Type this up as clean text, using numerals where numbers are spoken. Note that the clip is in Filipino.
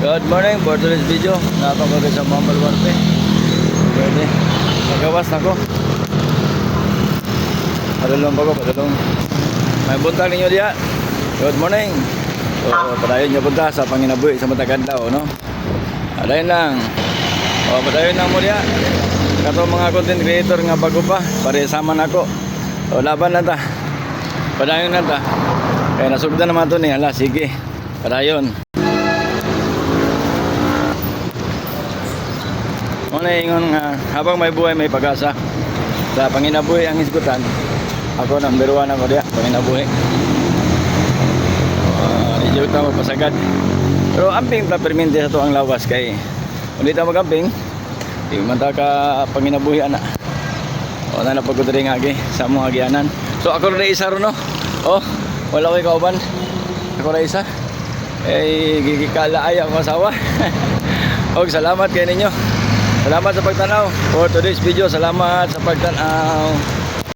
Good morning for today's video. Napakagod sa mga balwarte. Pwede. Nagawas na ko. Padulong pa ko, padulong. May buntag ninyo diya. Good morning. So, padayon nyo punta sa Panginabuhi sa Mataganda, no? Padayon lang. O, padayon lang mo diya. Kato mga content creator nga bago pa. Pare sama na ko. O, laban na ta. Padayon na ta. Kaya nasugdan naman ito ni. Hala, sige. Padayon. Muna ingon nga, habang may buhay may pag-asa. Sa Panginabuhi ang isgutan. Ako number 1 ako diya, Panginabuhi. Medyo ito magpasagad. Pero amping perminti sa ito ang lawas kay ulit na magamping. Di man ta ka Panginabuhi ana. O na napagkudring agi sa mga agianan. So ako rin isa ron no. Oh, wala ko'y kauban. Ako rin isa. Eh, gigikala ay ako asawa. Og salamat kay ninyo. Salamat sa pagtanaw for today's video. Salamat sa pagtanaw.